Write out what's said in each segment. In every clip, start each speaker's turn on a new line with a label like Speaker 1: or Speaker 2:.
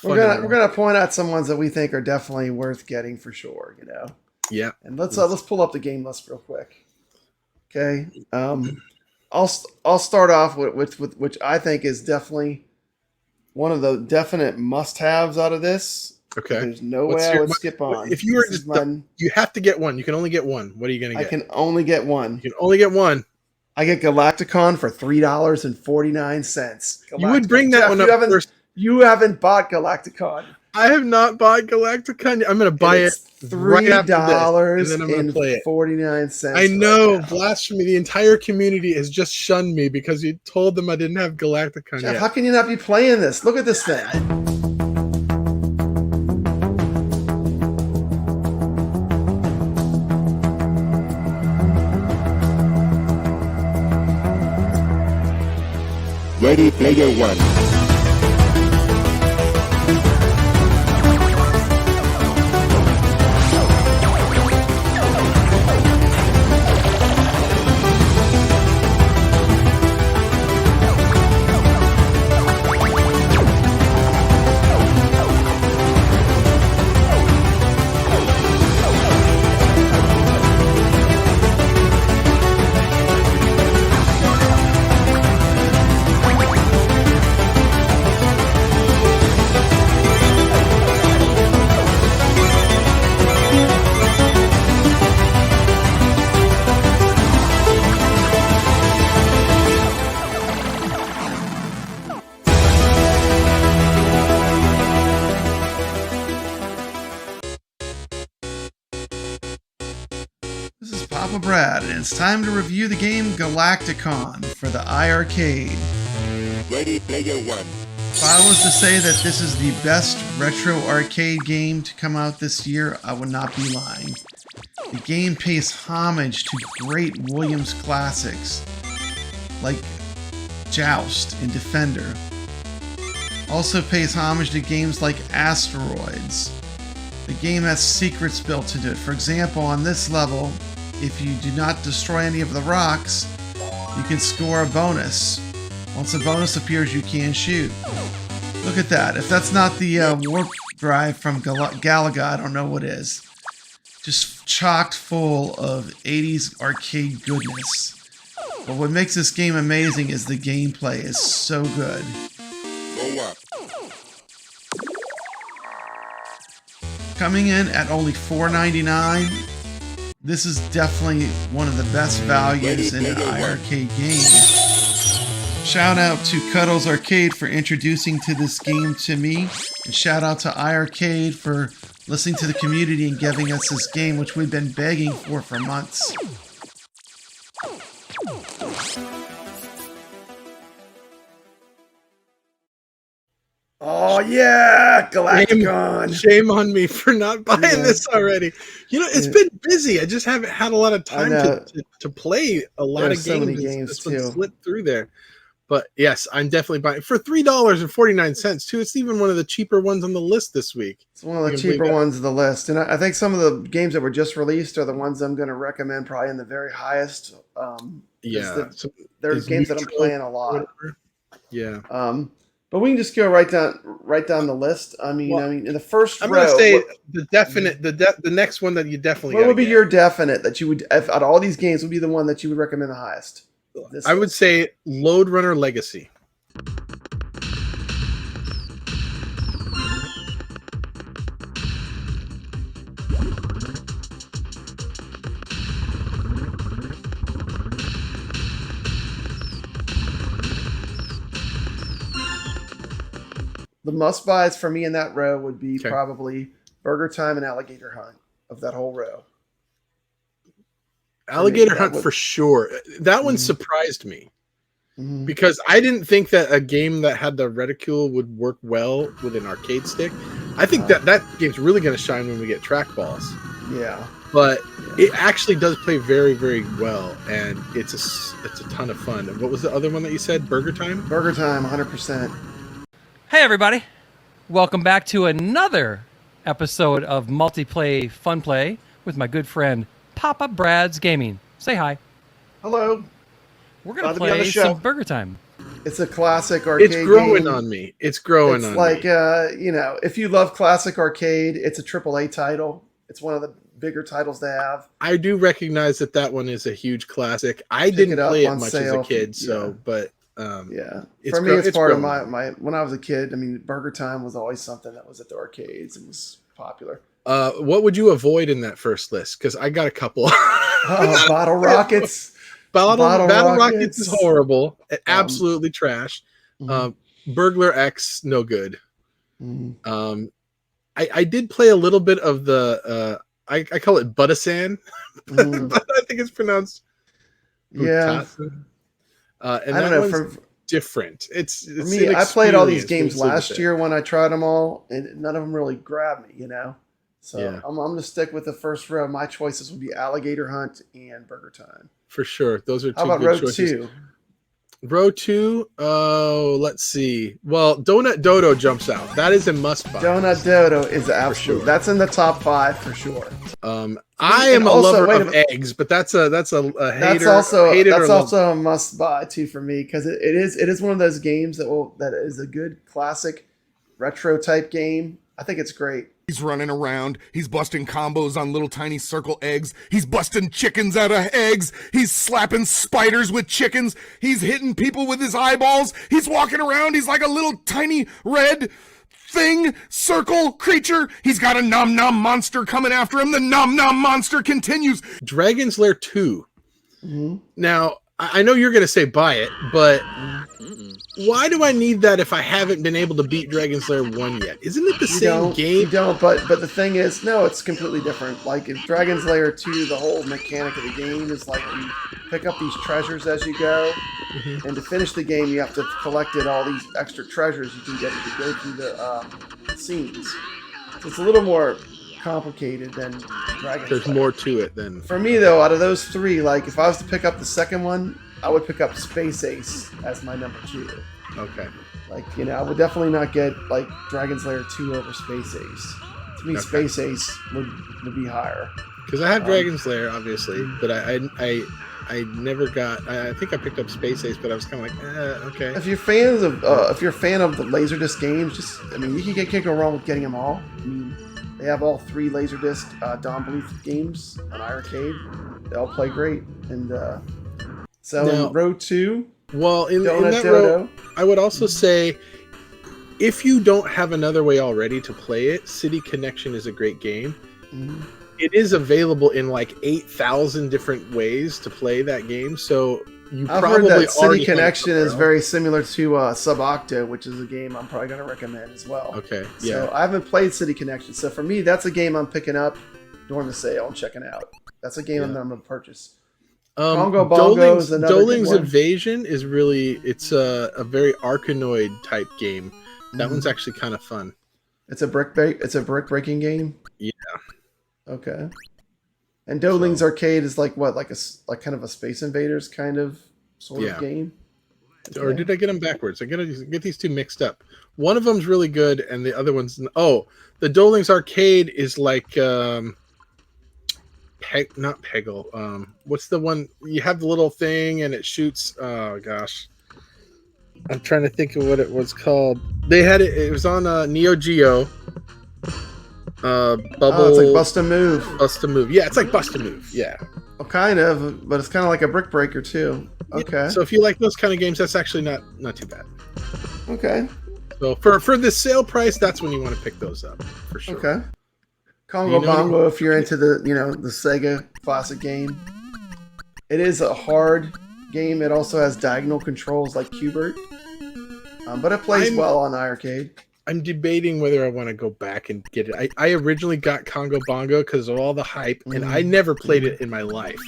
Speaker 1: fun.
Speaker 2: We're gonna point out some ones that we think are definitely worth getting for sure.
Speaker 1: Yeah.
Speaker 2: And let's pull up the game list real quick. Okay. I'll start off with which I think is definitely one of the definite must-haves out of this.
Speaker 1: Okay.
Speaker 2: There's no way I would skip on.
Speaker 1: If you were you have to get one. You can only get one. What are you going to get?
Speaker 2: I can only get one.
Speaker 1: You can only get one.
Speaker 2: I get Galacticon for $3.49.
Speaker 1: You would bring that
Speaker 2: Jeff,
Speaker 1: one up first.
Speaker 2: You haven't bought Galacticon.
Speaker 1: I have not bought Galacticon. I'm going to buy it right after this, and then I'm going to play it.
Speaker 2: $3.49.
Speaker 1: I know, blasphemy. The entire community has just shunned me because you told them I didn't have Galacticon
Speaker 2: Jeff,
Speaker 1: yet.
Speaker 2: how can you not be playing this? Look at this thing.
Speaker 3: Ready Player One.
Speaker 2: This is Papa Brad, and it's time to review the game Galacticon for the iiRcade.
Speaker 3: Ready Player One.
Speaker 2: If I was to say that this is the best retro arcade game to come out this year, I would not be lying. The game pays homage to great Williams classics like Joust and Defender. Also pays homage to games like Asteroids. The game has secrets built into it. For example, on this level, if you do not destroy any of the rocks, you can score a bonus. Once a bonus appears, you can shoot. Look at that. If that's not the warp drive from Galaga, I don't know what is. Just chocked full of 80s arcade goodness. But what makes this game amazing is the gameplay is so good.
Speaker 3: Go up.
Speaker 2: Coming in at only $4.99, this is definitely one of the best values in an iiRcade game. Shout out to Cuddles Arcade for introducing to this game to me, and shout out to iiRcade for listening to the community and giving us this game, which we've been begging for months. Oh yeah, Galacticon!
Speaker 1: Shame on me for not buying this already. You know, it's been busy. I just haven't had a lot of time to play a lot of games.
Speaker 2: So many games too.
Speaker 1: Slipped through there. But yes, I'm definitely buying for $3.49 too. It's even one of the cheaper ones on the list this week.
Speaker 2: It's one of the cheaper ones on the list, and I think some of the games that were just released are the ones I'm going to recommend, probably in the very highest. There's games that I'm playing a lot.
Speaker 1: Yeah.
Speaker 2: But we can just go right down the list. I mean, in the first row,
Speaker 1: I'm going to say the next one that you definitely.
Speaker 2: What would be your definite that you would, out of all these games, would be the one that you would recommend the highest?
Speaker 1: I would say Lode Runner Legacy.
Speaker 2: The must-buys for me in that row would be probably Burger Time and Alligator Hunt of that whole row.
Speaker 1: Alligator Hunt for sure. That one surprised me because I didn't think that a game that had the reticule would work well with an arcade stick. I think that game's really going to shine when we get trackballs.
Speaker 2: Yeah,
Speaker 1: but it actually does play very, very well, and it's a ton of fun. And what was the other one that you said? Burger Time.
Speaker 2: Burger Time, 100%.
Speaker 4: Hey everybody, welcome back to another episode of Multiplay Fun Play with my good friend Papa Brad's Gaming. Say hi.
Speaker 2: Hello.
Speaker 4: We're going to play some Burger Time.
Speaker 2: It's a classic arcade
Speaker 1: It's growing
Speaker 2: game.
Speaker 1: on me. It's growing
Speaker 2: It's
Speaker 1: on
Speaker 2: like,
Speaker 1: me.
Speaker 2: if you love classic arcade, it's a AAA title. It's one of the bigger titles they have.
Speaker 1: I do recognize that one is a huge classic. I
Speaker 2: Pick
Speaker 1: didn't
Speaker 2: it up
Speaker 1: play it
Speaker 2: on
Speaker 1: much
Speaker 2: sale.
Speaker 1: as a kid,
Speaker 2: Yeah.
Speaker 1: but
Speaker 2: Yeah. For me, it's part of
Speaker 1: growing.
Speaker 2: my when I was a kid. I mean, Burger Time was always something that was at the arcades and was popular.
Speaker 1: What would you avoid in that first list? Because I got a couple.
Speaker 2: Bottle Rockets.
Speaker 1: Battle Rockets is horrible. Absolutely trash.
Speaker 2: Mhm.
Speaker 1: Burglar X, no good.
Speaker 2: Mhm.
Speaker 1: I did play a little bit of the I call it Buttasan,
Speaker 2: Mhm.
Speaker 1: but I think it's pronounced
Speaker 2: Yeah.
Speaker 1: Butasan. And
Speaker 2: I don't
Speaker 1: that
Speaker 2: know.
Speaker 1: one's different. It's
Speaker 2: For me, I played all these games
Speaker 1: inexperienced, we'll leave it
Speaker 2: last
Speaker 1: there.
Speaker 2: year when I tried them all, and none of them really grabbed me, So
Speaker 1: Yeah.
Speaker 2: I'm going to stick with the first row. My choices would be Alligator Hunt and Burger Time.
Speaker 1: For sure. Those are
Speaker 2: How
Speaker 1: two
Speaker 2: about
Speaker 1: good
Speaker 2: row
Speaker 1: choices.
Speaker 2: 2?
Speaker 1: Row 2, oh, let's see. Well, Donut Dodo jumps out. That is a must buy.
Speaker 2: Donut Dodo is absolute.
Speaker 1: sure.
Speaker 2: That's in the top 5 for sure.
Speaker 1: I am
Speaker 2: And
Speaker 1: a
Speaker 2: also,
Speaker 1: lover
Speaker 2: wait a
Speaker 1: of
Speaker 2: minute.
Speaker 1: eggs, but that's a hater.
Speaker 2: That's also
Speaker 1: hated or loved.
Speaker 2: a must buy too for me because it is one of those games that is a good classic retro type game. I think it's great.
Speaker 5: He's running around. He's busting combos on little tiny circle eggs. He's busting chickens out of eggs. He's slapping spiders with chickens. He's hitting people with his eyeballs. He's walking around. He's like a little tiny red thing, circle creature. He's got a nom nom monster coming after him. The nom nom monster continues.
Speaker 1: Dragon's Lair 2.
Speaker 2: Mm-hmm.
Speaker 1: Now, I know you're going to say buy it, but why do I need that if I haven't been able to beat Dragon's Lair 1 yet? Isn't it the same game?
Speaker 2: You don't, but the thing is, no, it's completely different. Like in Dragon's Lair 2, the whole mechanic of the game is like you pick up these treasures as you go, and to finish the game, you have to have collected all these extra treasures you can get as you go through the scenes. So it's a little more complicated than Dragon's
Speaker 1: There's
Speaker 2: Lair.
Speaker 1: more to it than...
Speaker 2: For me, though, out of those 3, like if I was to pick up the second one, I would pick up Space Ace as my number 2.
Speaker 1: Okay.
Speaker 2: Like, I would definitely not get like Dragon's Lair 2 over Space Ace. To me,
Speaker 1: Okay.
Speaker 2: Space Ace would be higher.
Speaker 1: Because I have Dragon's Lair, obviously, but I never got... I think I picked up Space Ace, but I was kind of like, okay.
Speaker 2: If you're fans of if you're a fan of the Laserdisc games, you can't go wrong with getting them all. I mean, they have all 3 Laserdisc Don Bluth games on iiRcade. They all play great, and so
Speaker 1: Now-
Speaker 2: in row 2,
Speaker 1: Well, in
Speaker 2: Donut
Speaker 1: that
Speaker 2: Dodo.
Speaker 1: row, I would also say, if you don't have another way already to play it, City Connection is a great game.
Speaker 2: Mhm.
Speaker 1: It is available in like 8,000 different ways to play that game, so you
Speaker 2: I've
Speaker 1: probably
Speaker 2: heard that City
Speaker 1: already have it
Speaker 2: Connection is
Speaker 1: somewhere
Speaker 2: very similar to Sub-Octo, which is a game I'm probably going to recommend as well.
Speaker 1: else. Okay,
Speaker 2: So
Speaker 1: yeah.
Speaker 2: I haven't played City Connection. So for me, that's a game I'm picking up during the sale and checking out. That's a game
Speaker 1: Yeah.
Speaker 2: that I'm going to purchase. Congo Bongo
Speaker 1: Doling's,
Speaker 2: is another good
Speaker 1: Doling's
Speaker 2: one.
Speaker 1: Invasion is really, it's a very Arkanoid type game. That one's actually kind of fun.
Speaker 2: It's a brick breaking game.
Speaker 1: Yeah.
Speaker 2: Okay. And Doling's Arcade is like what, like kind of a Space Invaders kind of sort
Speaker 1: Yeah.
Speaker 2: of game.
Speaker 1: Or did I get them backwards? I get these two mixed up. One of them's really good, and the other one's the Doling's Arcade is like not Peggle. What's the one you have the little thing and it shoots? Oh gosh, I'm trying to think of what it was called. They had it. It was on Neo Geo. Bubble.
Speaker 2: Oh, it's like Bust a Move.
Speaker 1: Bust a Move. Yeah, it's like Bust a Move. Yeah.
Speaker 2: Well, kind of, but it's kind of like a brick breaker too. Okay.
Speaker 1: So if you like those kind of games, that's actually not too bad.
Speaker 2: Okay.
Speaker 1: So for the sale price, that's when you want to pick those up for sure.
Speaker 2: Okay. Congo
Speaker 1: You know-
Speaker 2: Bongo, if you're into the the Sega classic game. It is a hard game. It also has diagonal controls like Qbert. But it plays well on iiRcade.
Speaker 1: I'm debating whether I want to go back and get it. I originally got Congo Bongo because of all the hype, and I never played it in my life.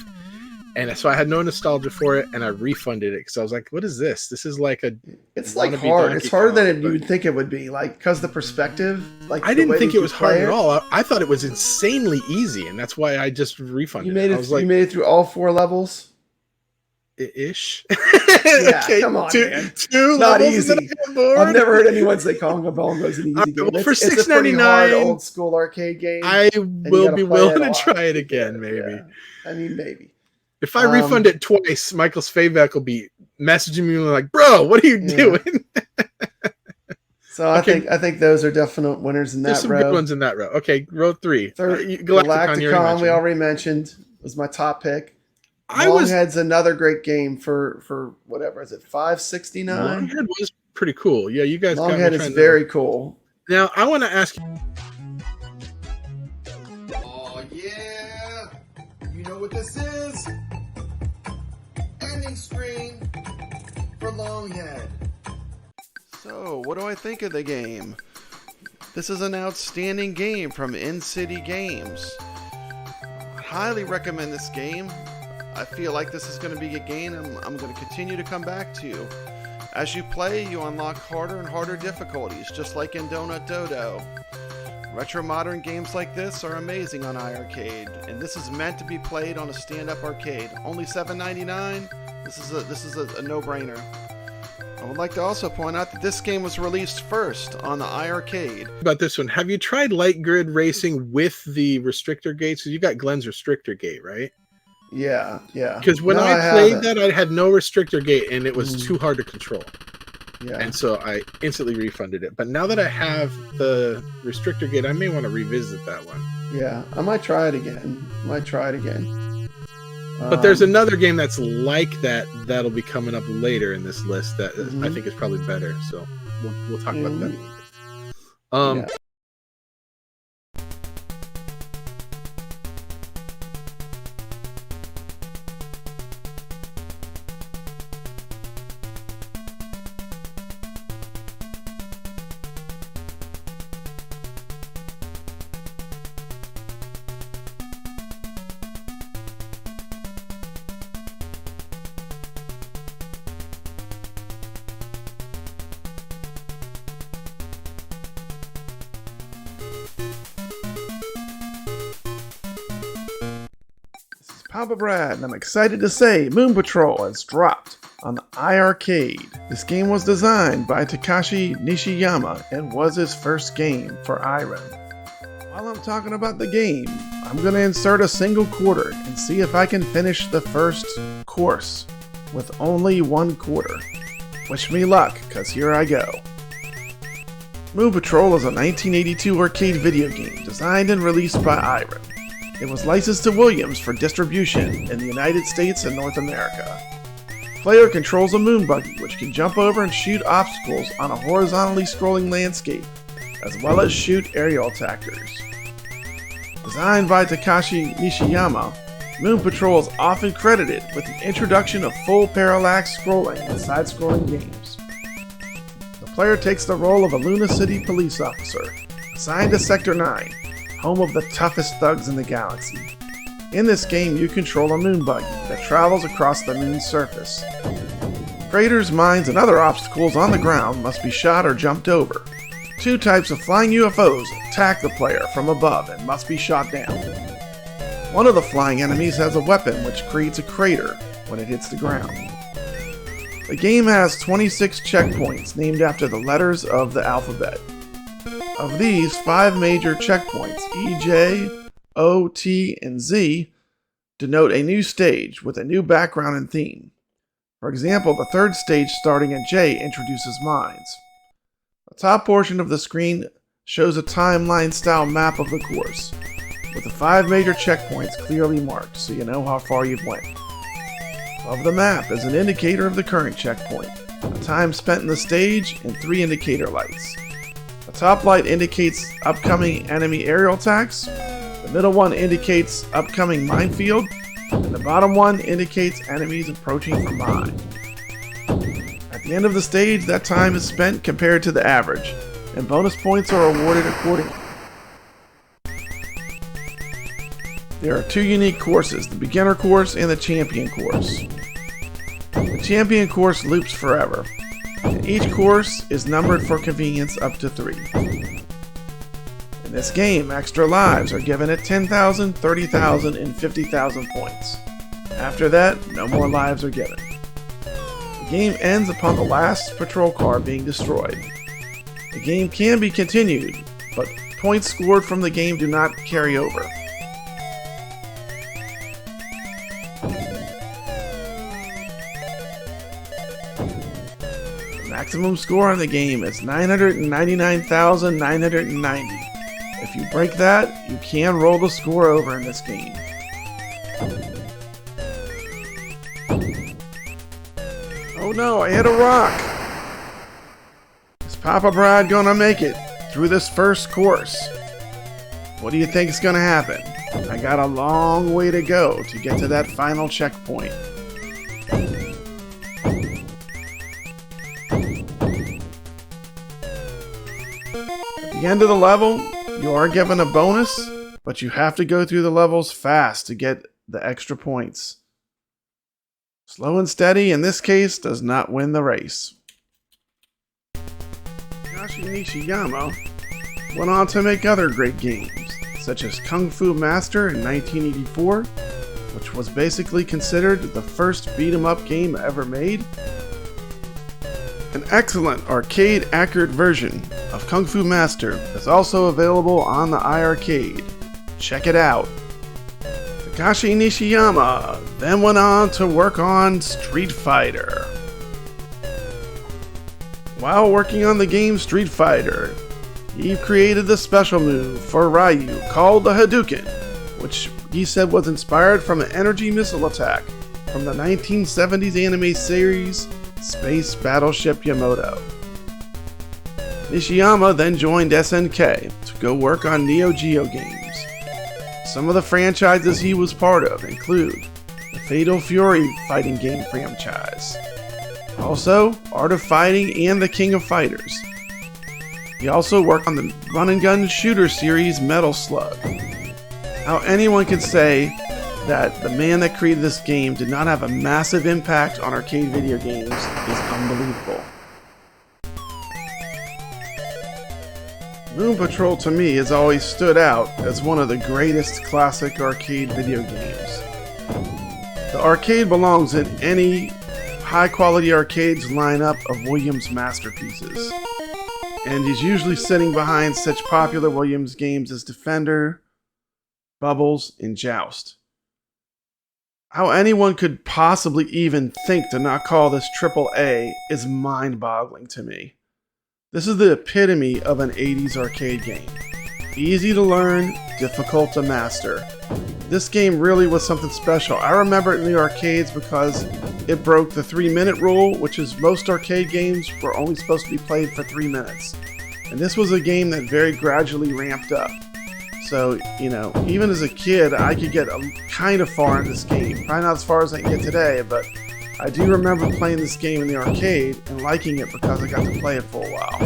Speaker 1: And so I had no nostalgia for it, and I refunded it because I was like, what is this? This is like a...
Speaker 2: It's like
Speaker 1: wannabe
Speaker 2: hard.
Speaker 1: Donkey
Speaker 2: It's harder
Speaker 1: Kong,
Speaker 2: than
Speaker 1: but-
Speaker 2: you would think it would be. Like, because the perspective. Like
Speaker 1: I
Speaker 2: the
Speaker 1: didn't
Speaker 2: way
Speaker 1: think
Speaker 2: that
Speaker 1: it was
Speaker 2: you
Speaker 1: hard
Speaker 2: play
Speaker 1: at
Speaker 2: it.
Speaker 1: all. I thought it was insanely easy, and that's why I just refunded
Speaker 2: You made
Speaker 1: it.
Speaker 2: it.
Speaker 1: I was like,
Speaker 2: You made it through all 4 levels.
Speaker 1: ish.
Speaker 2: Yeah, come on, man.
Speaker 1: Two
Speaker 2: Not
Speaker 1: levels and
Speaker 2: easy.
Speaker 1: then I got bored.
Speaker 2: I've never heard anyone say Congo Bongo is an easy game.
Speaker 1: well, for
Speaker 2: It's a pretty
Speaker 1: $6.99,
Speaker 2: hard old school arcade game.
Speaker 1: I
Speaker 2: you
Speaker 1: will
Speaker 2: gotta
Speaker 1: be
Speaker 2: play it
Speaker 1: willing
Speaker 2: a
Speaker 1: to
Speaker 2: lot.
Speaker 1: try it again, maybe.
Speaker 2: Yeah. I mean, maybe.
Speaker 1: If I refund it twice, Michael's Fayback will be messaging me like, "Bro, what are you doing?"
Speaker 2: So I think those are definite winners in that row.
Speaker 1: There's some good ones in that row. Okay, row 3.
Speaker 2: Galacticon, we already mentioned, was my top pick. Longhead's another great game for whatever is it, $5.69.
Speaker 1: Longhead was pretty cool. Yeah, you guys.
Speaker 2: Longhead is very cool.
Speaker 1: Now I want to ask you.
Speaker 2: Oh yeah, you know what this is? Ending screen for Longhead. So, what do I think of the game? This is an outstanding game from In-City Games. I highly recommend this game. I feel like this is going to be a game I'm going to continue to come back to. As you play, you unlock harder and harder difficulties, just like in Donut Dodo. Retro modern games like this are amazing on iiRcade, and this is meant to be played on a stand-up arcade. Only $7.99. This is a no-brainer. I would like to also point out that this game was released first on the iiRcade.
Speaker 1: About this one, have you tried Light Grid Racing with the restrictor gate? So you got Glenn's restrictor gate, right?
Speaker 2: Yeah.
Speaker 1: Because when I played that, I had no restrictor gate, and it was too hard to control. Yeah. And so I instantly refunded it. But now that I have the restrictor gate, I may want to revisit that one.
Speaker 2: Yeah, I might try it again.
Speaker 1: But there's another game that's like that that'll be coming up later in this list that I think is probably better. So we'll talk about that later.
Speaker 2: Yeah. Papa Brad, and I'm excited to say Moon Patrol has dropped on the iiRcade. This game was designed by Takashi Nishiyama and was his first game for iRem. While I'm talking about the game, I'm going to insert a single quarter and see if I can finish the first course with only one quarter. Wish me luck, cause here I go. Moon Patrol is a 1982 arcade video game designed and released by iRem. It was licensed to Williams for distribution in the United States and North America. Player controls a moon buggy which can jump over and shoot obstacles on a horizontally scrolling landscape, as well as shoot aerial attackers. Designed by Takashi Nishiyama, Moon Patrol is often credited with the introduction of full parallax scrolling in side-scrolling games. The player takes the role of a Luna City police officer, assigned to Sector 9, home of the toughest thugs in the galaxy. In this game, you control a moon buggy that travels across the moon's surface. Craters, mines, and other obstacles on the ground must be shot or jumped over. 2 types of flying UFOs attack the player from above and must be shot down. One of the flying enemies has a weapon which creates a crater when it hits the ground. The game has 26 checkpoints named after the letters of the alphabet. Of these, 5 major checkpoints, E, J, O, T, and Z, denote a new stage with a new background and theme. For example, the 3rd stage starting at J introduces mines. The top portion of the screen shows a timeline-style map of the course, with the 5 major checkpoints clearly marked so you know how far you've went. Above the map is an indicator of the current checkpoint, the time spent in the stage, and 3 indicator lights. The top light indicates upcoming enemy aerial attacks, the middle one indicates upcoming minefield, and the bottom one indicates enemies approaching from behind. At the end of the stage, that time is spent compared to the average, and bonus points are awarded accordingly. There are 2 unique courses, the beginner course and the champion course. The champion course loops forever. Each course is numbered for convenience up to 3. In this game, extra lives are given at 10,000, 30,000, and 50,000 points. After that, no more lives are given. The game ends upon the last patrol car being destroyed. The game can be continued, but points scored from the game do not carry over. maximum score in the game is 999,990. If you break that, you can roll the score over in this game. Oh no, I hit a rock! Is Papa Brad gonna make it through this first course? What do you think is gonna happen? I got a long way to go to get to that final checkpoint. At the end of the level, you are given a bonus, but you have to go through the levels fast to get the extra points. Slow and steady, in this case, does not win the race. Takashi Nishiyama went on to make other great games, such as Kung Fu Master in 1984, which was basically considered the first beat-em-up game ever made. An excellent arcade-accurate version of Kung Fu Master is also available on the iiRcade. Check it out. Takashi Nishiyama then went on to work on Street Fighter. While working on the game Street Fighter, he created the special move for Ryu called the Hadouken, which he said was inspired from an energy missile attack from the 1970s anime series Space Battleship Yamato. Nishiyama then joined SNK to go work on Neo Geo games. Some of the franchises he was part of include the Fatal Fury fighting game franchise, also Art of Fighting and the King of Fighters. He also worked on the run and gun shooter series Metal Slug. How anyone could say that the man that created this game did not have a massive impact on arcade video games is unbelievable. Moon Patrol to me has always stood out as one of the greatest classic arcade video games. The arcade belongs in any high-quality arcades lineup of Williams masterpieces, and is usually sitting behind such popular Williams games as Defender, Bubbles, and Joust. How anyone could possibly even think to not call this AAA is mind-boggling to me. This is the epitome of an 80s arcade game. Easy to learn, difficult to master. This game really was something special. I remember it in the arcades because it broke the 3-minute rule, which is most arcade games were only supposed to be played for 3 minutes. And this was a game that very gradually ramped up. So, even as a kid, I could get kind of far in this game. Probably not as far as I can get today, but I do remember playing this game in the arcade and liking it because I got to play it for a while.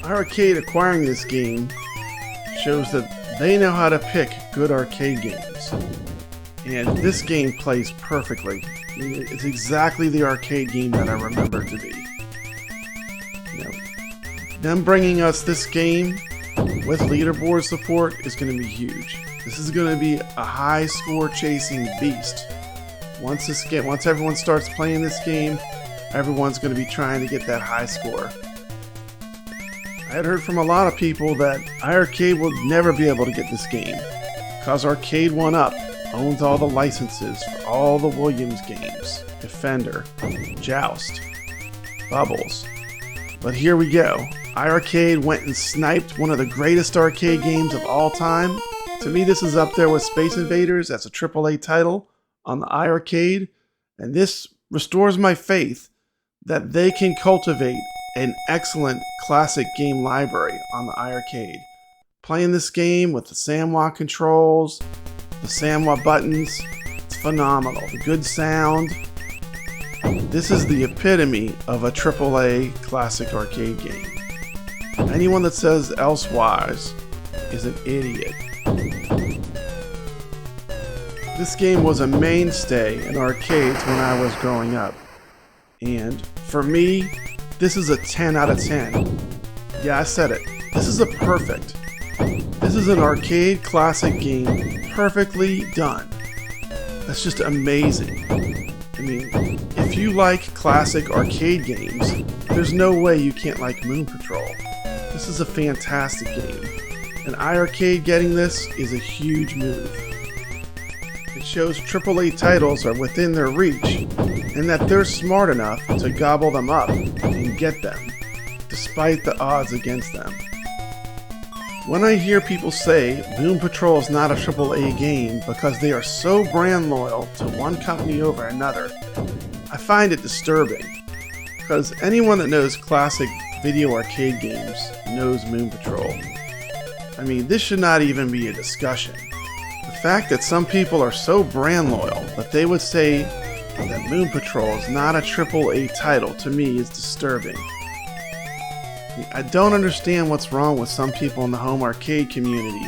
Speaker 2: iiRcade acquiring this game shows that they know how to pick good arcade games. And this game plays perfectly. It's exactly the arcade game that I remember it to be. Them bringing us this game with leaderboard support is going to be huge. This is going to be a high score chasing beast. Once everyone starts playing this game, everyone's going to be trying to get that high score. I had heard from a lot of people that iiRcade will never be able to get this game, because Arcade 1-Up owns all the licenses for all the Williams games, Defender, Joust, Bubbles. But here we go. iiRcade went and sniped one of the greatest arcade games of all time. To me, this is up there with Space Invaders as a AAA title on the iiRcade, and this restores my faith that they can cultivate an excellent classic game library on the iiRcade. Playing this game with the SHMUP controls, the SHMUP buttons, it's phenomenal. The good sound. This is the epitome of a AAA classic arcade game. Anyone that says elsewise is an idiot. This game was a mainstay in arcades when I was growing up. And for me, this is a 10 out of 10. Yeah, I said it. This is a perfect. This is an arcade classic game, perfectly done. That's just amazing. I mean, if you like classic arcade games, there's no way you can't like Moon Patrol. This is a fantastic game. And iiRcade getting this is a huge move. It shows AAA titles are within their reach, and that they're smart enough to gobble them up and get them, despite the odds against them. When I hear people say Moon Patrol is not a AAA game because they are so brand loyal to one company over another, I find it disturbing. Because anyone that knows classic video arcade games knows Moon Patrol. I mean, this should not even be a discussion. The fact that some people are so brand loyal that they would say that Moon Patrol is not a AAA title to me is disturbing. I don't understand what's wrong with some people in the home arcade community,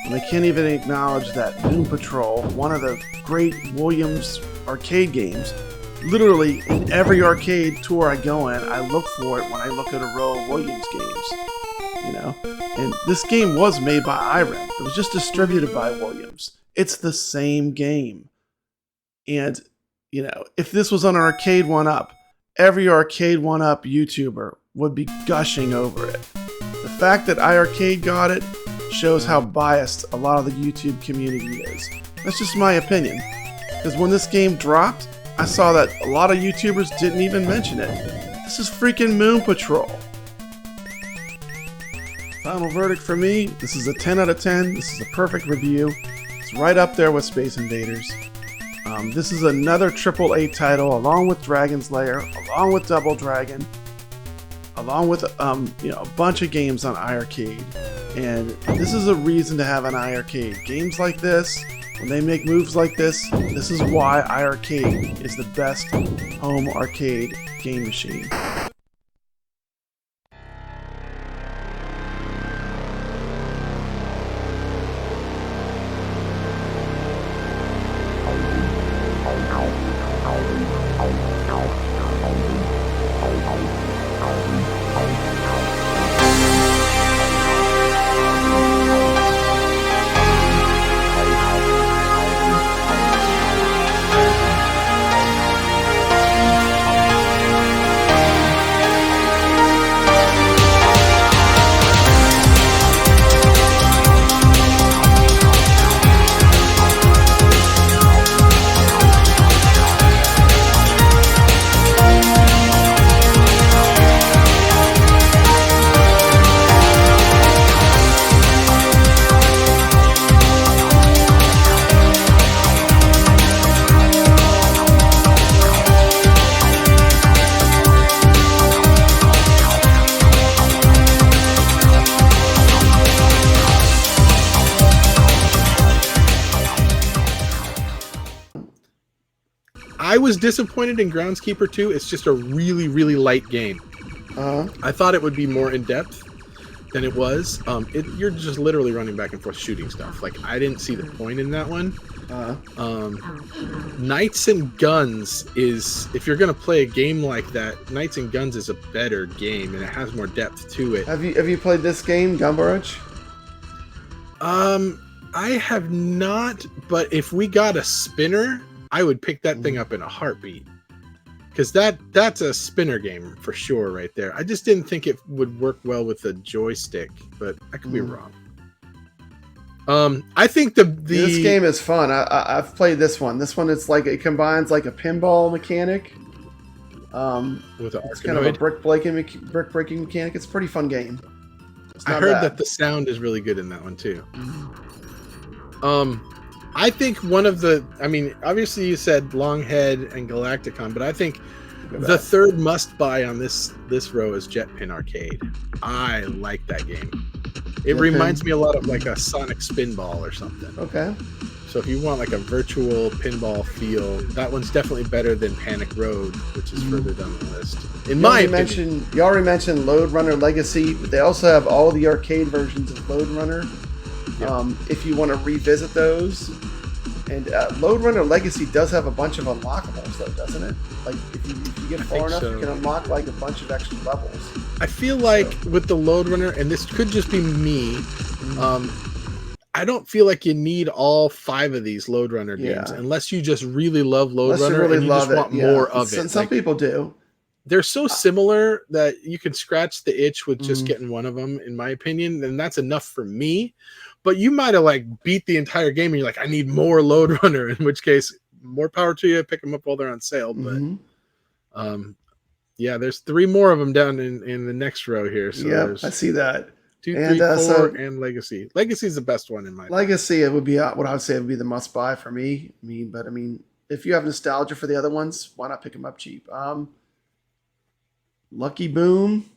Speaker 2: and they can't even acknowledge that Moon Patrol, one of the great Williams arcade games, literally in every arcade tour I go in, I look for it when I look at a row of Williams games. You know, and this game was made by iiRcade. It was just distributed by Williams. It's the same game. And, you know, if this was on Arcade 1-Up, every Arcade 1-Up YouTuber would be gushing over it. The fact that iiRcade got it shows how biased a lot of the YouTube community is. That's just my opinion. Because when this game dropped, I saw that a lot of YouTubers didn't even mention it. This is freaking Moon Patrol. Final verdict for me, this is a 10 out of 10. This is a perfect review. It's right up there with Space Invaders. This is another AAA title, along with Dragon's Lair, along with Double Dragon, along with a bunch of games on iiRcade. And this is a reason to have an iiRcade. Games like this, when they make moves like this is why iiRcade is the best home arcade game machine.
Speaker 1: I was disappointed in Groundskeeper 2. It's just a really, really light game. I thought it would be more in depth than it was. You're just literally running back and forth shooting stuff. Like, I didn't see the point in that one. Knights and Guns is, if you're going to play a game like that, Knights and Guns is a better game and it has more depth to it.
Speaker 2: Have you played this game, Gumbarage?
Speaker 1: I have not, but if we got a spinner, I would pick that thing up in a heartbeat. Because that's a spinner game for sure right there. I just didn't think it would work well with the joystick, but I could be wrong. I think this
Speaker 2: game is fun. I've played this one. This one, it's like it combines like a pinball mechanic.
Speaker 1: With
Speaker 2: it's kind of a brick breaking mechanic. It's a pretty fun game.
Speaker 1: I heard that the sound is really good in that one too. I think one of the, I mean, obviously you said Longhead and Galacticon, but I think the third must-buy on this row is Jetpin Arcade. I like that game. It reminds me a lot of like a Sonic Spinball or something. Okay. So if you want like a virtual pinball feel, that one's definitely better than Panic Road, which is further down the list. In my opinion.
Speaker 2: You already mentioned Lode Runner Legacy, but they also have all the arcade versions of Lode Runner. If you want to revisit those. And Lode Runner Legacy does have a bunch of unlockables, though, doesn't it? Like, if you get far enough, you can unlock, like, a bunch of extra levels.
Speaker 1: I feel like with the Lode Runner, and this could just be me, I don't feel like you need all 5 of these Lode Runner games, unless you just really love Lode Runner and you just want more of it.
Speaker 2: Some people do.
Speaker 1: They're so similar that you can scratch the itch with just getting one of them, in my opinion, and that's enough for me. But you might have like beat the entire game and you're like, I need more Lode Runner, in which case more power to you. Pick them up while they're on sale. But
Speaker 2: Mm-hmm.
Speaker 1: yeah, there's 3 more of them down in the next row here. So
Speaker 2: Yep,
Speaker 1: there's
Speaker 2: I see that.
Speaker 1: 2,
Speaker 2: And,
Speaker 1: 3, 4,
Speaker 2: so-
Speaker 1: and Legacy. Legacy is the best one in my opinion.
Speaker 2: Legacy, it would be what I would say would be the must buy for me. But if you have nostalgia for the other ones, why not pick them up cheap? Lucky Boom,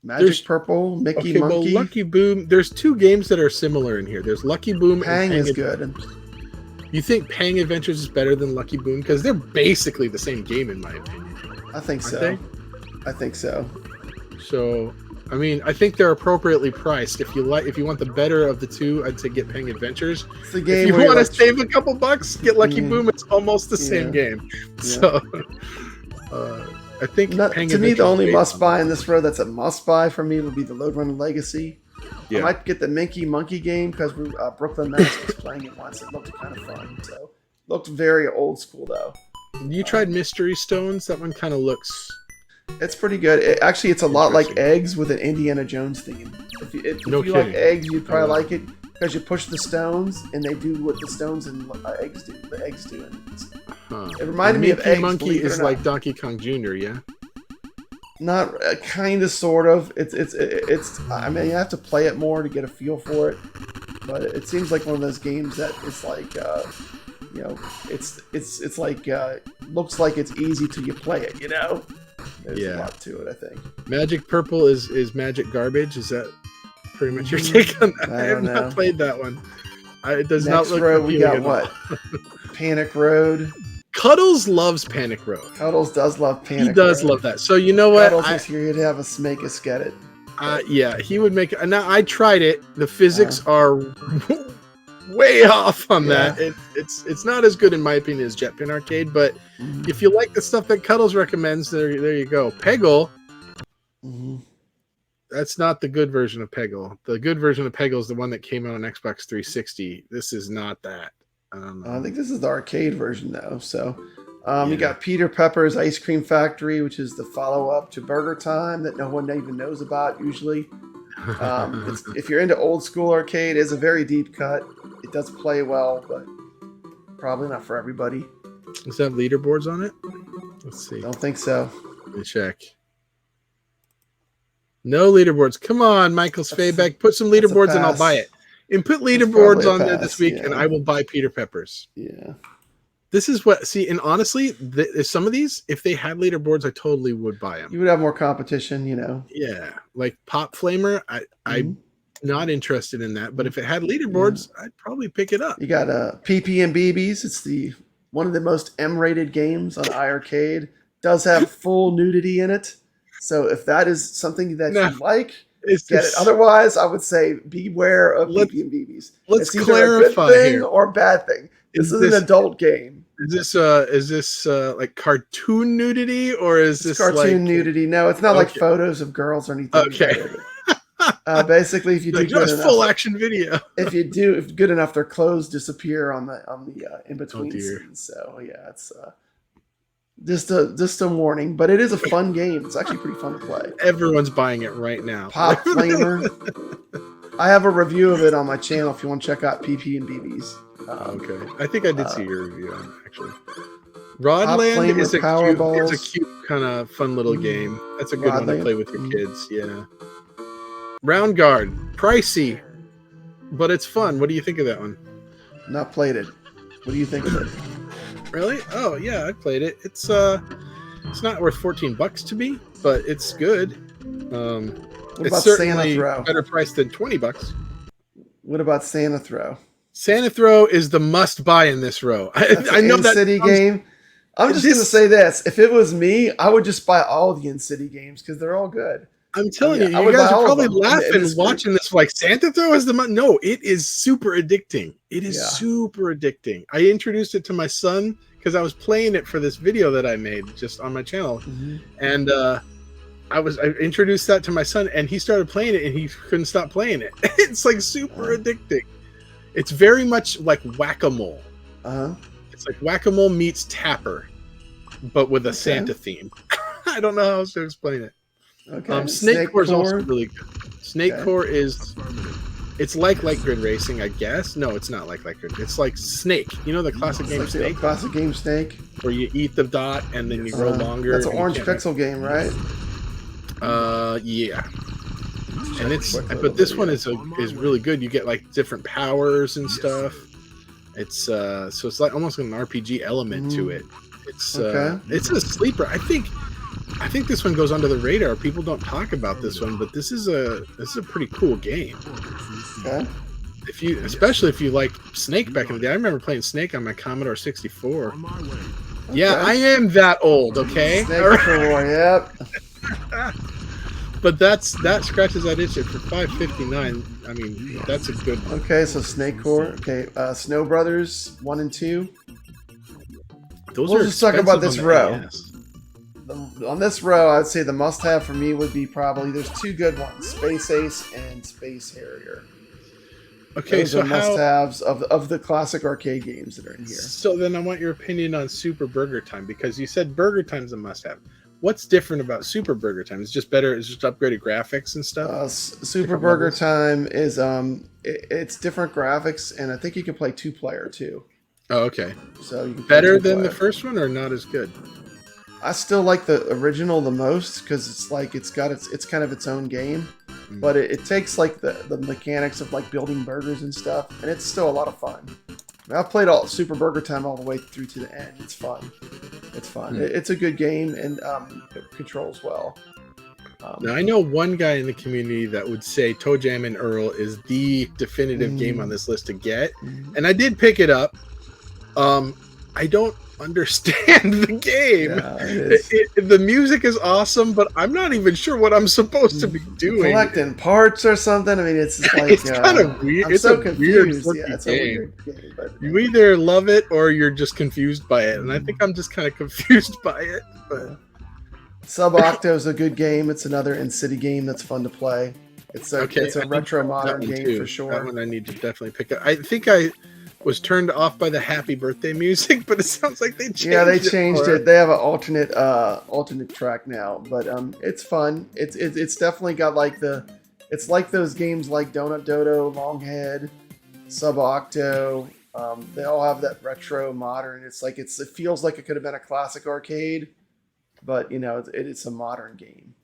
Speaker 2: Magic Purple, Mickey Monkey.
Speaker 1: Well, Lucky Boom. There's 2 games that are similar in here. There's Lucky Boom
Speaker 2: Pang
Speaker 1: and
Speaker 2: is good.
Speaker 1: You think Pang Adventures is better than Lucky Boom? Because they're basically the same game in my opinion.
Speaker 2: I think so.
Speaker 1: Aren't
Speaker 2: I think so.
Speaker 1: So, I think they're appropriately priced. If you want the better of the 2, I'd say get Pang Adventures.
Speaker 2: It's the game
Speaker 1: If you
Speaker 2: where
Speaker 1: want to save a couple bucks, get Lucky Boom. It's almost the same game.
Speaker 2: Yeah.
Speaker 1: So, I think
Speaker 2: to me, the only must buy in this row that's a must buy for me would be the Lode Runner Legacy.
Speaker 1: Yeah.
Speaker 2: I might get the Mickey Monkey game because Brooklyn Menace was playing it once. It looked kind of fun. So looked very old school though.
Speaker 1: You tried Mystery Stones? That one kind of looks.
Speaker 2: It's pretty good. It's a lot like Eggs with an Indiana Jones theme. If you like Eggs, you'd probably like it because you push the stones and they do what the stones and eggs do. The eggs do. It reminded me of Eggs.
Speaker 1: Monkey is like Donkey Kong Jr. Yeah.
Speaker 2: Not kind of, sort of. It's. You have to play it more to get a feel for it, but it seems like one of those games that it's like, it's like looks like it's easy till you play it. There's a lot to it. I think.
Speaker 1: Magic Purple is Magic Garbage. Is that pretty much your take on that? I have not played that one. It does not look.
Speaker 2: Road, we got what? Panic Road.
Speaker 1: Cuddles loves Panic Road.
Speaker 2: Cuddles does love Panic Road.
Speaker 1: He does love that. So you know what?
Speaker 2: Cuddles is here to have us make us get it.
Speaker 1: Yeah, he would make. Now I tried it. The physics are way off on that. It's not as good in my opinion as Jet Pin Arcade, but if you like the stuff that Cuddles recommends, there you go. Peggle. That's not the good version of Peggle. The good version of Peggle is the one that came out on Xbox 360. This is not that.
Speaker 2: I think this is the arcade version though. So you got Peter Pepper's Ice Cream Factory, which is the follow-up to Burger Time that no one even knows about usually. If you're into old school arcade, it's a very deep cut. It does play well, but probably not for everybody.
Speaker 1: Does it have leaderboards on it? Let's see.
Speaker 2: Don't think so.
Speaker 1: Let me check. No leaderboards. Come on, Michael Svaybeck. Put some leaderboards and I'll buy it. And put leaderboards on there this week, and I will buy Peter Peppers.
Speaker 2: Yeah.
Speaker 1: This is what, and honestly, some of these, if they had leaderboards, I totally would buy them.
Speaker 2: You would have more competition,
Speaker 1: Yeah, like Pop Flamer, I'm not interested in that, but if it had leaderboards, I'd probably pick it up.
Speaker 2: You got PP and BBs. It's one of the most M-rated games on iiRcade. Does have full nudity in it, so if that is something that you like, get it. Otherwise, I would say beware of PP and BBs.
Speaker 1: Let's
Speaker 2: it's
Speaker 1: clarify
Speaker 2: a good thing
Speaker 1: here.
Speaker 2: or a bad thing. This is an adult game.
Speaker 1: Is this like cartoon nudity or is this
Speaker 2: cartoon nudity? No, it's not like photos of girls or anything.
Speaker 1: Okay.
Speaker 2: Basically, if you do
Speaker 1: just full action video.
Speaker 2: if good enough, their clothes disappear on the in between scenes. So yeah, it's just a warning. But it is a fun game. It's actually pretty fun to play.
Speaker 1: Everyone's buying it right now.
Speaker 2: Pop Flamer. I have a review of it on my channel if you want to check out PP and BBs.
Speaker 1: Okay, I think I did see your review on it, actually. Rodland is a cute kind of fun little game. That's a good one to play with your kids. Yeah. Round Guard, pricey, but it's fun. What do you think of that one?
Speaker 2: Not played it. What do you think of it?
Speaker 1: Really? Oh yeah, I played it. It's not worth $14 to me, but it's good.
Speaker 2: What
Speaker 1: it's
Speaker 2: about
Speaker 1: certainly
Speaker 2: Santa Throw?
Speaker 1: Better price than $20.
Speaker 2: What about Santa Throw?
Speaker 1: Santa Throw is the must buy in this row. I know that
Speaker 2: city game. I'm just going to say this. If it was me, I would just buy all the in-city games because they're all good.
Speaker 1: I'm telling you, you guys are probably laughing watching this. Like, Santa Throw is no, it is super addicting. It is super addicting. I introduced it to my son because I was playing it for this video that I made just on my channel. And I introduced that to my son and he started playing it and he couldn't stop playing it. It's like super addicting. It's very much like Whack-A-Mole. It's like Whack-A-Mole meets Tapper, but with a Santa theme. I don't know how else to explain it. Snake Core is also really good. Snake Core is It's like Light Grid Racing, I guess. No, it's not like Light Grid. It's like Snake. You know the classic game Snake?
Speaker 2: Classic game Snake.
Speaker 1: Where you eat the dot and then you grow longer.
Speaker 2: That's an orange pixel game, right?
Speaker 1: Yeah. And but this one is really good. You get like different powers and stuff. It's so it's like almost an RPG element to it. It's it's a sleeper. I think this one goes under the radar. People don't talk about this one, but this is a pretty cool game.
Speaker 2: Okay.
Speaker 1: Especially if you like Snake back in the day. I remember playing Snake on my Commodore 64. Okay. Yeah, I am that old, okay?
Speaker 2: Snake 4, yep.
Speaker 1: But that scratches that itch for $5.59. I mean, that's a good one.
Speaker 2: Okay, so Snake Core. Okay, Snow Brothers 1 and 2. We'll just talk about this row. On this row, I'd say the must-have for me would be probably there's two good ones: Space Ace and Space Harrier.
Speaker 1: Okay,
Speaker 2: those are must-haves of the classic arcade games that are in here.
Speaker 1: So then, I want your opinion on Super Burger Time, because you said Burger Time's a must-have. What's different about Super Burger Time? It's just better. It's just upgraded graphics and stuff.
Speaker 2: Super Burger Time is it's different graphics, and I think you can play 2-player too.
Speaker 1: Oh, okay.
Speaker 2: So you can
Speaker 1: better than the first one, or not as good?
Speaker 2: I still like the original the most because it's like it's kind of its own game, but it takes like the mechanics of like building burgers and stuff, and it's still a lot of fun. I've played all Super Burger Time all the way through to the end. It's fun. It's fun. It's a good game, and it controls well.
Speaker 1: Now, I know one guy in the community that would say Toe Jam and Earl is the definitive game on this list to get, and I did pick it up. I don't understand the game. Yeah, the music is awesome, but I'm not even sure what I'm supposed to be doing.
Speaker 2: Collecting parts or something. I mean, it's like
Speaker 1: it's kind of weird. It's so confused.
Speaker 2: It's a weird game. But,
Speaker 1: you either love it or you're just confused by it, and I think I'm just kind of confused by it. But
Speaker 2: Sub Octo is a good game. It's another in-city game that's fun to play. It's a retro modern game for sure.
Speaker 1: That one I need to definitely pick up. I think I was turned off by the happy birthday music, but it sounds like they changed it.
Speaker 2: Yeah, they changed it. They have an alternate track now, but it's fun. It's definitely got like it's like those games like Donut Dodo, Longhead, Sub Octo. They all have that retro modern. It's like it feels like it could have been a classic arcade, but it's a modern game.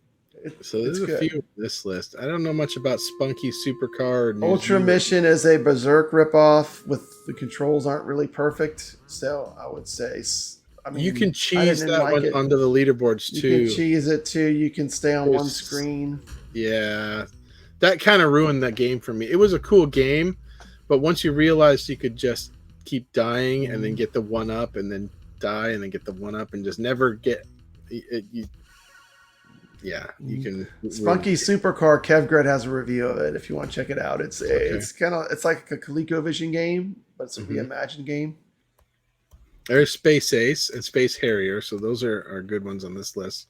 Speaker 1: So there's a few on this list. I don't know much about Spunky Supercar.
Speaker 2: Ultra Mission is a Berserk ripoff with the controls aren't really perfect. So I would say,
Speaker 1: you can cheese that one onto the leaderboards too.
Speaker 2: You can cheese it too. You can stay on one screen.
Speaker 1: Yeah, that kind of ruined that game for me. It was a cool game, but once you realized you could just keep dying and then get the 1-up and then die and then get the 1-up and just never get it. Yeah, you can.
Speaker 2: Spunky Supercar, Kevgret has a review of it if you want to check it out. It's like a ColecoVision game, but it's a reimagined game.
Speaker 1: There's Space Ace and Space Harrier, so those are good ones on this list.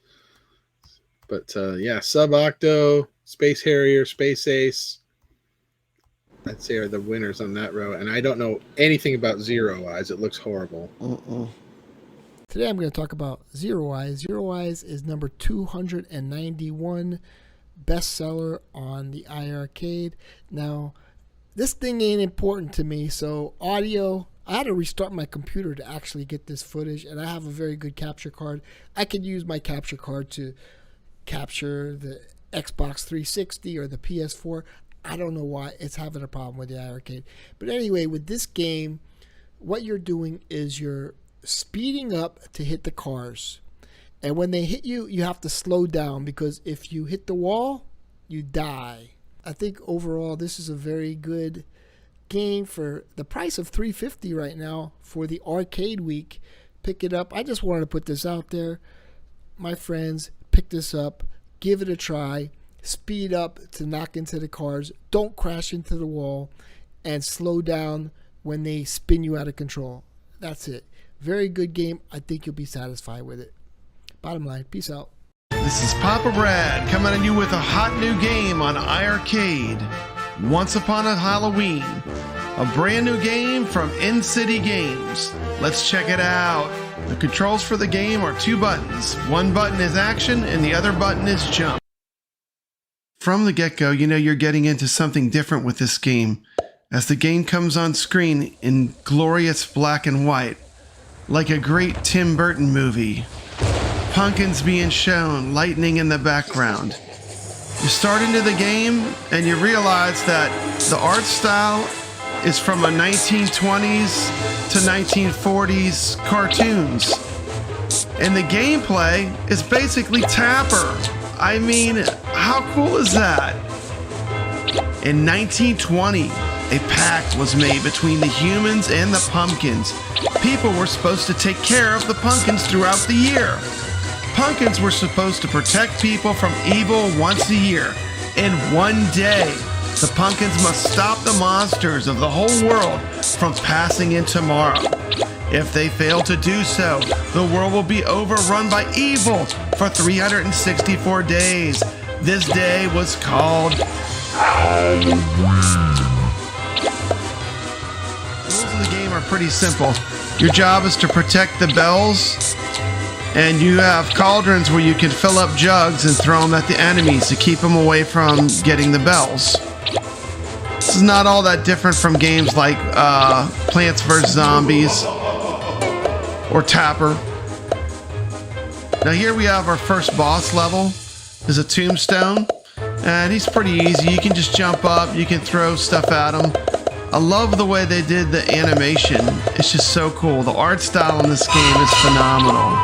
Speaker 1: But yeah, Sub Octo, Space Harrier, Space Ace, I'd say are the winners on that row. And I don't know anything about Zero Eyes. It looks horrible.
Speaker 6: Today I'm going to talk about Zero Eyes. Zero Eyes is number 291 bestseller on the iiRcade. Now, this thing ain't important to me, so audio, I had to restart my computer to actually get this footage, and I have a very good capture card. I could use my capture card to capture the Xbox 360 or the PS4. I don't know why it's having a problem with the iiRcade. But anyway, with this game, what you're doing is you're speeding up to hit the cars, and when they hit you, you have to slow down, because if you hit the wall, you die. I think overall this is a very good game for the price of $350 right now for the arcade week. Pick it up. I just wanted to put this out there. My friends, pick this up, give it a try, speed up to knock into the cars, don't crash into the wall, and slow down when they spin you out of control. That's it. Very good game. I think you'll be satisfied with it. Bottom line, peace out.
Speaker 2: This is Papa Brad coming at you with a hot new game on iiRcade. Once Upon a Halloween. A brand new game from In-City Games. Let's check it out. The controls for the game are 2 buttons. One button is action and the other button is jump. From the get-go, you know you're getting into something different with this game, as the game comes on screen in glorious black and white, like a great Tim Burton movie. Pumpkins being shown, lightning in the background. You start into the game and you realize that the art style is from a 1920s to 1940s cartoons. And the gameplay is basically Tapper. I mean, how cool is that? In 1920, a pact was made between the humans and the pumpkins. People were supposed to take care of the pumpkins throughout the year. Pumpkins were supposed to protect people from evil once a year. In one day, the pumpkins must stop the monsters of the whole world from passing in tomorrow. If they fail to do so, the world will be overrun by evil for 364 days. This day was called Halloween. The rules of the game are pretty simple. Your job is to protect the bells, and you have cauldrons where you can fill up jugs and throw them at the enemies to keep them away from getting the bells. This is not all that different from games like Plants vs. Zombies or Tapper. Now here we have our first boss level. There's a tombstone, and he's pretty easy. You can just jump up, you can throw stuff at him. I love the way they did the animation. It's just so cool. The art style in this game is phenomenal.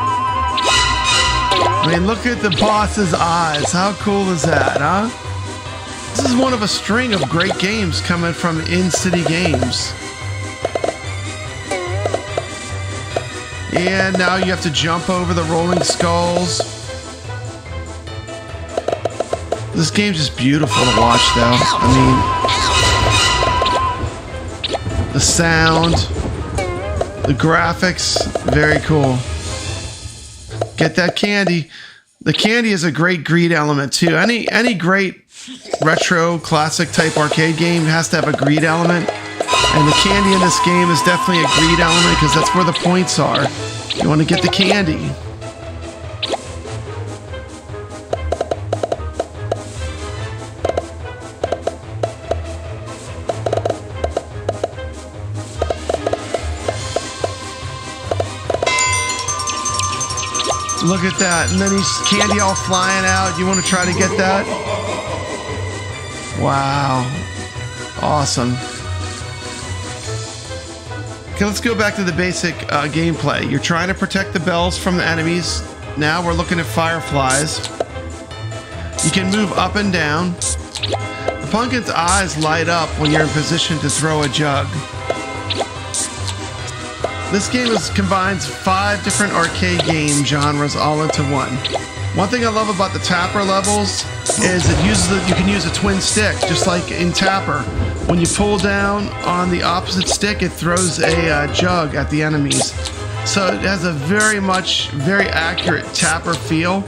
Speaker 2: I mean, look at the boss's eyes. How cool is that, huh? This is one of a string of great games coming from In-City Games. And now you have to jump over the rolling skulls. This game's just beautiful to watch, though. I mean, the sound, the graphics, very cool. Get that candy. The candy is a great greed element too. Any great retro classic type arcade game has to have a greed element, and the candy in this game is definitely a greed element because that's where the points are. You want to get the candy. Look at that. And then he's candy all flying out. You want to try to get that? Wow. Awesome. Okay, let's go back to the basic gameplay. You're trying to protect the bells from the enemies. Now we're looking at fireflies. You can move up and down. The pumpkin's eyes light up when you're in position to throw a jug. This game combines 5 different arcade game genres all into one. One thing I love about the Tapper levels is you can use a twin stick, just like in Tapper. When you pull down on the opposite stick, it throws a jug at the enemies. So it has a very accurate Tapper feel.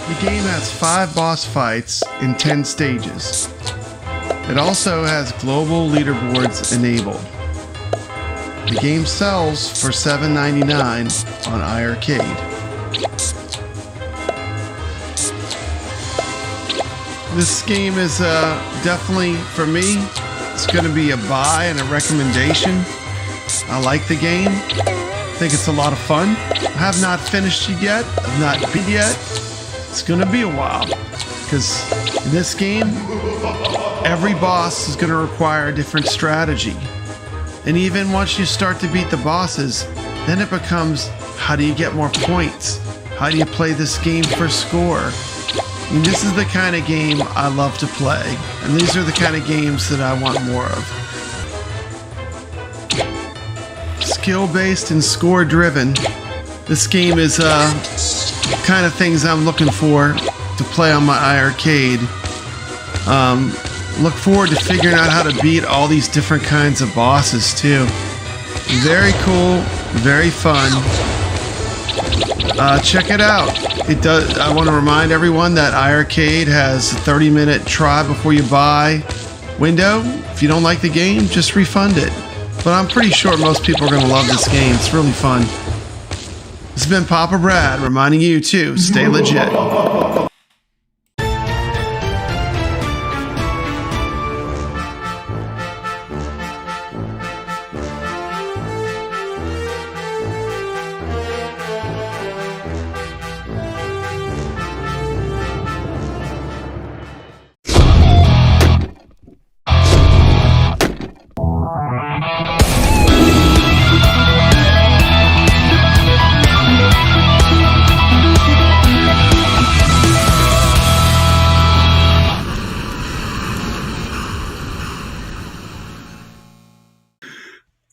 Speaker 2: The game has 5 boss fights in 10 stages. It also has global leaderboards enabled. The game sells for $7.99 on iiRcade. This game is definitely, for me, it's going to be a buy and a recommendation. I like the game. I think it's a lot of fun. I have not finished it yet. I've not beat it yet. It's going to be a while, because in this game, every boss is going to require a different strategy. And even once you start to beat the bosses, then it becomes, how do you get more points? How do you play this game for score? I mean, this is the kind of game I love to play. And these are the kind of games that I want more of. Skill-based and score-driven. This game is kind of things I'm looking for to play on my iiRcade. Look forward to figuring out how to beat all these different kinds of bosses too. Very cool, very fun. Check it out. I want to remind everyone that iiRcade has a 30-minute try before you buy window. If you don't like the game, just refund it. But I'm pretty sure most people are going to love this game. It's really fun. This has been Papa Brad reminding you to stay legit.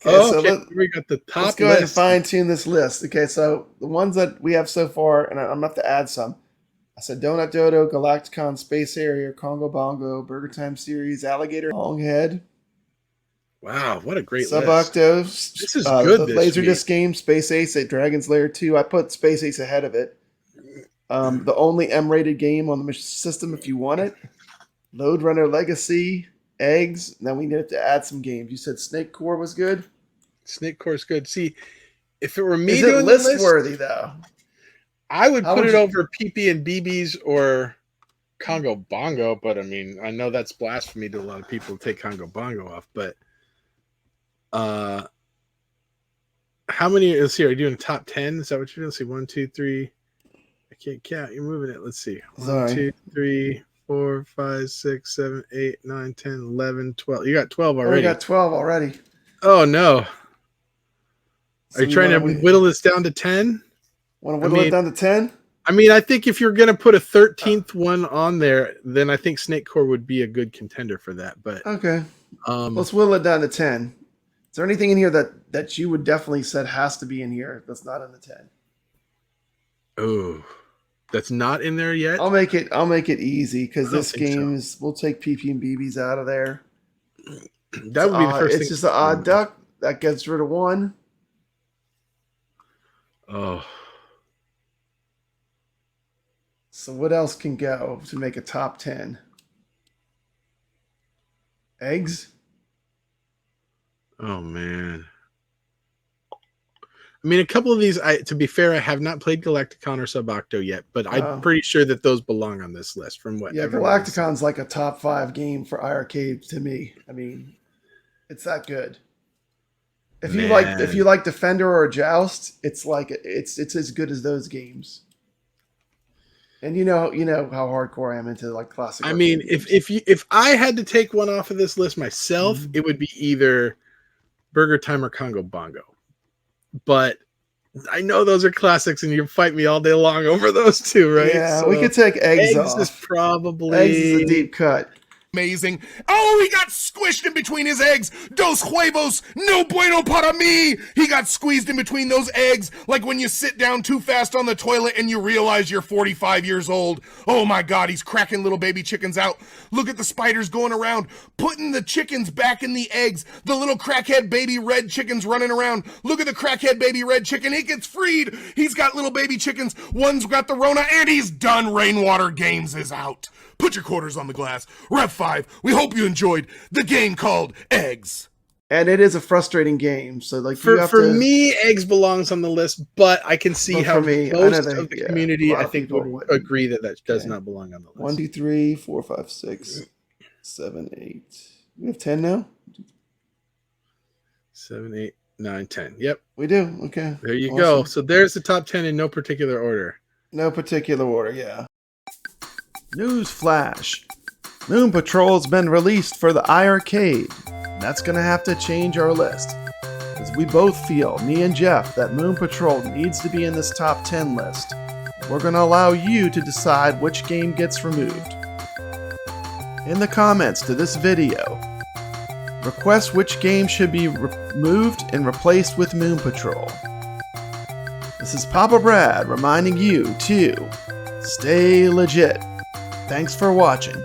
Speaker 1: Okay, we got the top
Speaker 2: let's go ahead and
Speaker 1: list.
Speaker 2: fine tune this list. Okay, so the ones that we have so far, and I'm gonna have to add some. I said Donut Dodo, Galacticon, Space Harrier, Congo Bongo, Burger Time Series, Alligator, Longhead.
Speaker 1: Wow, what a great list.
Speaker 2: Sub-Octo.
Speaker 1: This is good.
Speaker 2: The Laserdisc game, Space Ace at Dragon's Lair 2. I put Space Ace ahead of it. The only M-rated game on the system if you want it. Load Runner Legacy, Eggs. Then we need to add some games. You said Snake Core was good?
Speaker 1: Snake Core is good. See, if it were me
Speaker 2: is it
Speaker 1: doing the list,
Speaker 2: worthy though?
Speaker 1: I would put it over PP and BBs or Congo Bongo, but I mean, I know that's blasphemy to a lot of people to take Congo Bongo off, but how many is here? Are you doing top 10? Is that what you're doing? Let's see, 1, 2, 3. I can't count. You're moving it. Let's see. 1, 2, 3, 4, 5, 6, 7, 8, 9, 10, 11, 12. You got 12 already.
Speaker 2: Oh, you got 12 already.
Speaker 1: Oh no.
Speaker 2: So
Speaker 1: are you trying to whittle this down to 10?
Speaker 2: Want to whittle it down to 10?
Speaker 1: I mean, I think if you're going to put a 13th one on there, then I think Snake Core would be a good contender for that. But
Speaker 2: okay. Let's whittle it down to 10. Is there anything in here that you would definitely said has to be in here that's not in the 10?
Speaker 1: Oh, that's not in there yet?
Speaker 2: I'll make it easy because this game is. We'll take PP and BBs out of there.
Speaker 1: That would be the first thing.
Speaker 2: It's just an odd duck that gets rid of 1.
Speaker 1: Oh.
Speaker 2: So what else can go to make a top 10? Eggs?
Speaker 1: Oh man. I mean, a couple of these, to be fair, I have not played Galacticon or Sub-Octo yet, but I'm pretty sure that those belong on this list from what.
Speaker 2: Yeah, Galacticon's like a top 5 game for iiRcade to me. I mean, it's that good. If you like Defender or Joust, it's as good as those games. And you know how hardcore I am into like classic.
Speaker 1: I mean, if I had to take one off of this list myself, it would be either Burger Time or Congo Bongo. But I know those are classics, and you fight me all day long over those two, right?
Speaker 2: Yeah, so we could take Eggs off.
Speaker 1: Is probably
Speaker 2: Eggs is a deep cut.
Speaker 5: Amazing. Oh, he got squished in between his eggs. Dos huevos, no bueno para mí. He got squeezed in between those eggs like when you sit down too fast on the toilet and you realize you're 45 years old. Oh my God, he's cracking little baby chickens out. Look at the spiders going around, putting the chickens back in the eggs. The little crackhead baby red chickens running around. Look at the crackhead baby red chicken. He gets freed. He's got little baby chickens. One's got the Rona and he's done. Rainwater Games is out. Put your quarters on the glass. Rev 5, we hope you enjoyed the game called Eggs.
Speaker 2: And it is a frustrating game. So like
Speaker 1: for me, Eggs belongs on the list, but I can see how most of the community, I think, would agree that does not belong on the list.
Speaker 2: 1, 2, 3, 4, 5, 6, 7, 8. We have 10 now?
Speaker 1: 7, 8, 9, 10. Yep.
Speaker 2: We do. Okay.
Speaker 1: There you go. So there's the top 10 in no particular order.
Speaker 2: No particular order, yeah. News flash. Moon Patrol's been released for the iiRcade. That's going to have to change our list. As we both feel, me and Jeff, that Moon Patrol needs to be in this top 10 list. We're going to allow you to decide which game gets removed. In the comments to this video, request which game should be removed and replaced with Moon Patrol. This is Papa Brad reminding you to stay legit. Thanks for watching.